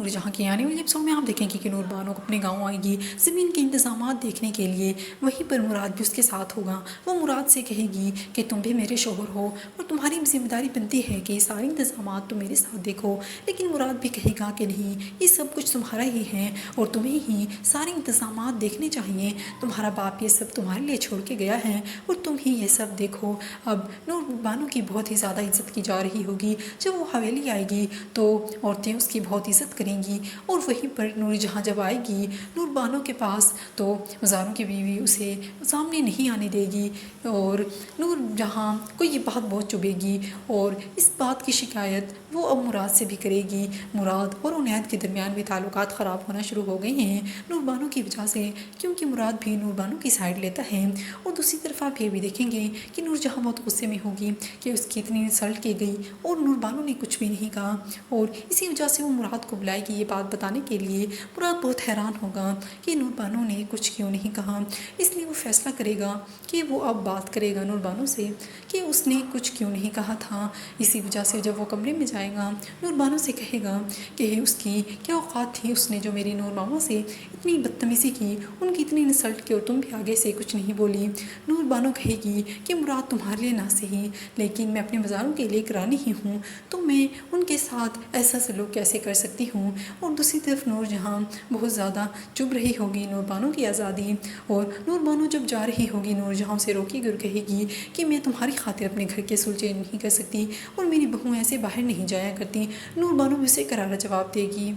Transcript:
جہاں کی آنے والی ایپیسوڈ میں آپ دیکھیں گے کہ نور بانو اپنے گاؤں آئے گی زمین کے انتظامات دیکھنے کے لیے، وہیں پر مراد بھی اس کے ساتھ ہوگا۔ وہ مراد سے کہے گی کہ تم بھی میرے شوہر ہو اور تمہاری ذمہ داری بنتی ہے کہ یہ سارے انتظامات تم میرے ساتھ دیکھو، لیکن مراد بھی کہے گا کہ نہیں، یہ سب کچھ تمہارا ہی ہے اور تمہیں ہی سارے انتظامات دیکھنے چاہیے، تمہارا باپ یہ سب تمہارے لیے چھوڑ کے گیا ہے اور تم ہی یہ سب دیکھو۔ اب نور بانو کی بہت ہی زیادہ عزت کی جا رہی ہوگی، جب وہ حویلی آئے گی تو عورتیں اس کی بہت عزت کریں گی، اور وہیں پر نور جہاں جب آئے گی نور بانو کے پاس تو مزاروں کی بیوی اسے سامنے نہیں آنے دے گی، اور نور جہاں کو یہ بات بہت چبھے گی اور اس بات کی شکایت وہ اب مراد سے بھی کرے گی۔ مراد اور عنایت کے درمیان بھی تعلقات خراب ہونا شروع ہو گئے ہیں نور بانو کی وجہ سے، کیونکہ مراد بھی نور بانو کی سائڈ لیتا ہے۔ اور دوسری طرف آپ یہ بھی دیکھیں گے کہ نور جہاں بہت غصے میں ہوگی کہ اس کی اتنی انسلٹ کی گئی اور نور بانو نے کچھ بھی نہیں کہا، اور اسی وجہ سے وہ مراد کو بلائے گی یہ بات بتانے کے لیے۔ مراد بہت حیران ہوگا کہ نور بانو نے کچھ کیوں نہیں کہا، اس لیے وہ فیصلہ کرے گا کہ وہ اب بات کرے گا نور بانو سے کہ اس نے کچھ کیوں نہیں کہا تھا۔ اسی وجہ سے جب وہ کمرے میں جائے گا نور بانو سے کہے گا کہ اس کی کیا اوقات تھی، اس نے جو میری نور ماما سے اتنی بدتمیزی کی، ان کی اتنی انسلٹ کی اور تم بھی آگے سے کچھ نہیں بولی۔ نور بانو کہے گی کہ مراد تمہارے لیے نہ صحیح، لیکن میں اپنے مزاروں کے لیے کرانی ہی ہوں، تو میں ان کے ساتھ ایسا سلوک کیسے کر سکتی ہوں۔ اور دوسری طرف نور جہاں بہت زیادہ چبھ رہی ہوگی نور بانو کی آزادی، اور نور بانو جب جا رہی ہوگی نور جہاں اسے روکے گی اور کہے گی کہ میں تمہاری خاطر اپنے گھر کے اصول چینج نہیں کر سکتی اور میری بہویں ایسے باہر نہیں جایا کرتی، نور بانو اسے کرارا جواب دے گی۔